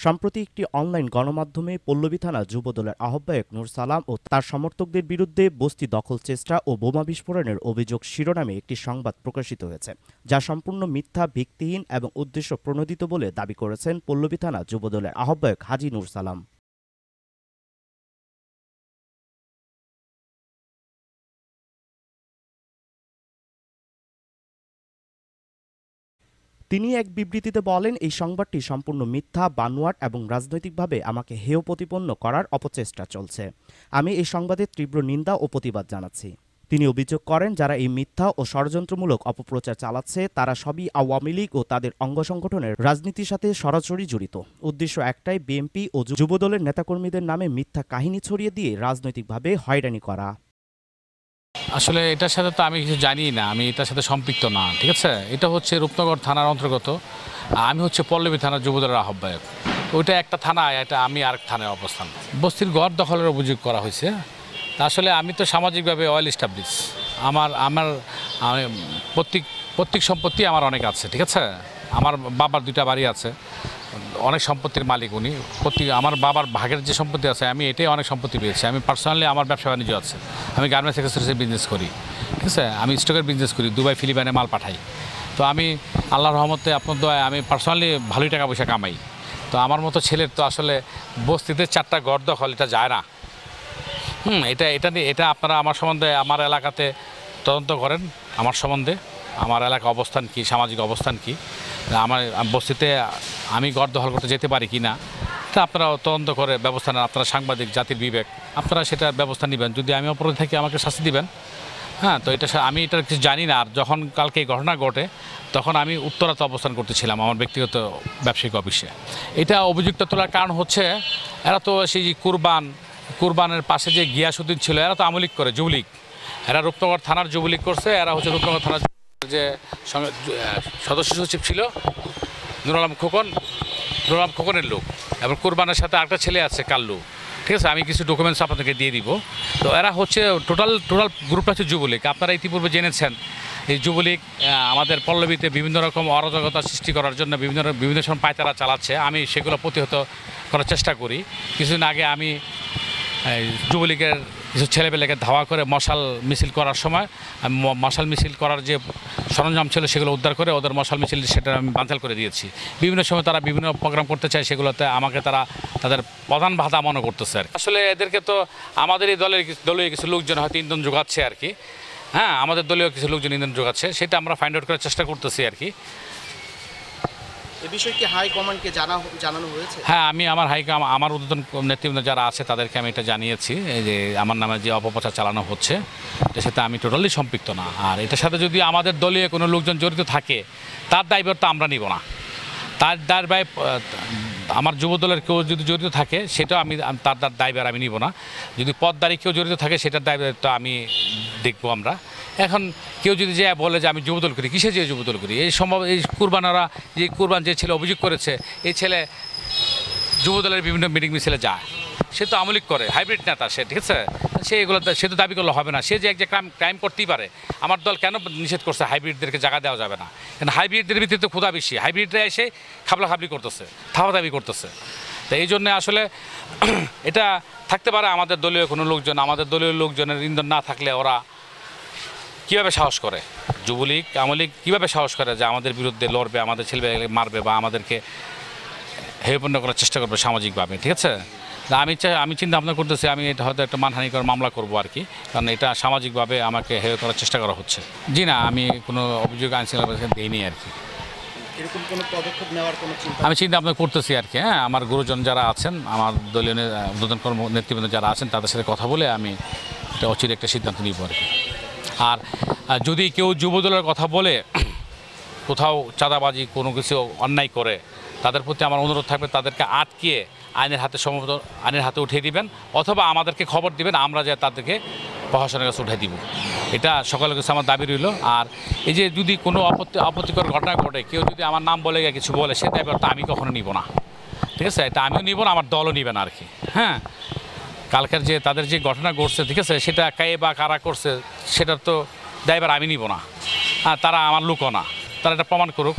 সম্প্রতি একটি অনলাইন গণমাধ্যমে পল্লবী থানা যুবদলের আহ্বায়ক নূর সালাম ও তার সমর্থকদের বিরুদ্ধে বস্তি দখল চেষ্টা ও বোমা বিস্ফোরণের অভিযোগ শিরোনামে একটি সংবাদ প্রকাশিত হয়েছে, যা সম্পূর্ণ মিথ্যা, ভিত্তিহীন এবং উদ্দেশ্য প্রণোদিত বলে দাবি করেছেন পল্লবী থানা যুবদলের আহ্বায়ক হাজী নূর সালাম। তিনি এক বিবৃতিতে বলেন, এই সংবাদটি সম্পূর্ণ মিথ্যা, বানোয়াট এবং রাজনৈতিকভাবে আমাকে হেয় প্রতিপন্ন করার অপচেষ্টা চলছে। আমি এই সংবাদের তীব্র নিন্দা ও প্রতিবাদ জানাচ্ছি। তিনি অভিযোগ করেন, যারা এই মিথ্যা ও ষড়যন্ত্রমূলক অপপ্রচার চালাচ্ছে তারা সবই আওয়ামী লীগ ও তাদের অঙ্গ সংগঠনের রাজনীতির সাথে সরাসরি জড়িত। উদ্দেশ্য একটাই, বিএনপি ও যুবদলের নেতাকর্মীদের নামে মিথ্যা কাহিনী ছড়িয়ে দিয়ে রাজনৈতিকভাবে হয়রানি করা। আসলে এটার সাথে তো আমি কিছু জানি না, আমি এটার সাথে সম্পৃক্ত না। ঠিক আছে, এটা হচ্ছে রূপনগর থানার অন্তর্গত। আমি হচ্ছে পল্লবী থানার যুবদলের আহ্বায়ক। ওইটা একটা থানা, এটা আমি আরেক থানায় অবস্থান। বস্তির ঘর দখলের অভিযোগ করা হয়েছে। আসলে আমি তো সামাজিকভাবে ওয়েল এস্টাবলিশ। আমার প্রত্যেক সম্পত্তি আমার অনেক আছে। ঠিক আছে, আমার বাবার 2টা বাড়ি আছে, অনেক সম্পত্তির মালিক উনি। আমার বাবার ভাগের যে সম্পত্তি আছে, আমি এটাই অনেক সম্পত্তি পেয়েছি। আমি পার্সোনালি আমার ব্যবসা বাণিজ্য আছে, আমি গার্মেন্টস এক্সেসরিজের বিজনেস করি। ঠিক আছে, আমি স্টকের বিজনেস করি, দুবাই ফিলিপাইনে মাল পাঠাই। তো আমি আল্লাহর রহমতে, আপনার দয়ায় আমি পার্সোনালি ভালোই টাকা পয়সা কামাই। তো আমার মতো ছেলের তো আসলে বস্তিতে 4টা ঘর দখল, এটা যায় না। এটা আপনারা আমার সম্বন্ধে, আমার এলাকাতে তদন্ত করেন, আমার সম্বন্ধে, আমার এলাকা অবস্থান কি, সামাজিক অবস্থান কি, আমার বস্তিতে আমি ঘর দখল করতে যেতে পারি কি না, তা আপনারা তদন্ত করে ব্যবস্থা নেন। আপনারা সাংবাদিক, জাতির বিবেক, আপনারা সেটা ব্যবস্থা নেবেন। যদি আমি অপরাধী থাকি আমাকে শাস্তি দিবেন। হ্যাঁ, তো আমি এটার কিছু জানি না। আর যখন কালকে এই ঘটনা ঘটে তখন আমি উত্তরাতে অবস্থান করতেছিলাম আমার ব্যক্তিগত ব্যবসায়িক অফিসে। এটা অভিযোগটা তোলার কারণ হচ্ছে, এরা তো সেই কুরবানের পাশে যে গিয়াসউদ্দিন ছিল, এরা তো আমলিক করে, যুবলীগ। এরা রূপনগর থানার যুবলীগ করছে। এরা হচ্ছে রূপনগর থানার যে সদস্য সচিব ছিল নুর আলম খোকনের লোক, এবং কুরবানের সাথে আরেকটা ছেলে আছে কাল্লু। ঠিক আছে, আমি কিছু ডকুমেন্টস আপনাদেরকে দিয়ে দিব। তো এরা হচ্ছে টোটাল গ্রুপটা হচ্ছে যুবলীগ। আপনারা ইতিপূর্বে জেনেছেন এই যুবলীগ আমাদের পল্লবীতে বিভিন্ন রকম অরাজকতা সৃষ্টি করার জন্য বিভিন্ন সময় পায়তারা চালাচ্ছে। আমি সেগুলো প্রতিহত করার চেষ্টা করি। কিছুদিন আগে আমি যুবলীগের কিছু ছেলেপেলেকে ধাওয়া করে মশাল মিছিল করার সময়, মশাল মিছিল করার যে সরঞ্জাম ছিল সেগুলো উদ্ধার করে ওদের মশাল মিছিল সেটা আমি বানচাল করে দিয়েছি। বিভিন্ন সময় তারা বিভিন্ন প্রোগ্রাম করতে চায়, সেগুলোতে আমাকে তাদের প্রধান বাধা মনে করতেছে আর কি। আসলে এদেরকে তো আমাদের এই দলীয় কিছু লোকজন হয়তো ইন্ধন যোগাচ্ছে আর কি। হ্যাঁ, আমাদের দলীয় কিছু লোকজন ইন্ধন যোগাচ্ছে, সেটা আমরা ফাইন্ড আউট করার চেষ্টা করতেছি আর কি। এ বিষয়ে কি হাইকমান্ডকে জানানো হয়েছে? হ্যাঁ, আমি আমার ঊর্ধ্বতন নেতৃবৃন্দ যারা আছে তাদেরকে আমি এটা জানিয়েছি, যে আমার নামে যে অপপ্রচার চালানো হচ্ছে এটার সাথে আমি টোটালি সম্পৃক্ত না। আর এটার সাথে যদি আমাদের দলীয় কোনো লোকজন জড়িত থাকে, তার দায়ভার তো আমরা নিব না। তার দায় আমার যুবদলের কেউ যদি জড়িত থাকে, সেটাও তার দায়ভার আমি নিব না। যদি পদদারী কেউ জড়িত থাকে, সেটার দায়ভার তো আমি দেখবো আমরা। এখন কেউ যদি যে বলে যে আমি যুবদল করি, কিসে যে যুবদল করি? এই কুরবান যে ছেলে অভিযোগ করেছে, এই ছেলে যুবদলের বিভিন্ন মিটিং মিছিলে যায়, সে তো আমলিক করে, হাইব্রিড নেতা সে। ঠিক আছে, সে তো দাবি করলে হবে না। সে যে এক যে ক্রাইম করতেই পারে, আমার দল কেন নিষেধ করছে হাইব্রিডদেরকে জায়গা দেওয়া যাবে না? কারণ হাইব্রিডদের ভিতরে তো ক্ষুধা বেশি, হাইব্রিডরা এসে খাবলাখাবলি করতেছে, থাবাথাবি করতেছে। তো এই জন্যে আসলে এটা থাকতে পারে আমাদের দলীয় কোনো লোকজন। আমাদের দলীয় লোকজনের ইন্ধন না থাকলে ওরা কীভাবে সাহস করে, যুবলীগ আমলীগ কীভাবে সাহস করে যে আমাদের বিরুদ্ধে লড়বে, আমাদের ছেলে মারবে বা আমাদেরকে হেয়পূর্ণ করার চেষ্টা করবে সামাজিকভাবে? ঠিক আছে, আমি চিন্তা ভাবনা করতেছি আমি এটা হয়তো একটা মানহানিকর মামলা করবো আর কি, কারণ এটা সামাজিকভাবে আমাকে হেয় করার চেষ্টা করা হচ্ছে। জি না, আমি কোনো অভিযোগ আইনশৃঙ্খলা দিইনি আর কি। এরকম কোনো পদক্ষেপ নেওয়ার কোনো আমি চিন্তা ভাবনা করতেছি আর কি। হ্যাঁ, আমার গুরুজন যারা আছেন, আমার দলীয় ঊর্ধ্বতন নেতৃবৃন্দ যারা আছেন, তাদের সাথে কথা বলে আমি এটা অচিরে একটা সিদ্ধান্ত নিব আর কি। আর যদি কেউ যুবদলের কথা বলে কোথাও চাঁদাবাজি কোনো কিছু অন্যায় করে, তাদের প্রতি আমার অনুরোধ থাকবে তাদেরকে আটকিয়ে আইনের হাতে উঠিয়ে দিবেন, অথবা আমাদেরকে খবর দিবেন, আমরা যে তাদেরকে প্রশাসনের কাছে উঠিয়ে দিব। এটা সকলের কাছে আমার দাবি রইল। আর এই যে যদি কোনো আপত্তিকর ঘটনা ঘটে, কেউ যদি আমার নাম বলে কিছু বলে, সে দায়িত্বটা আমি কখনো নিব না। ঠিক আছে, এটা আমিও নিব না, আমার দলও নিবে না আর কি। হ্যাঁ, কালকের যে তাদের যে ঘটনা ঘটছে, ঠিক আছে, সেটা কে বা কারা করছে সেটার তো দায়ভার আমি নিব না। হ্যাঁ, তারা আমার লোকও না, তারা এটা প্রমাণ করুক।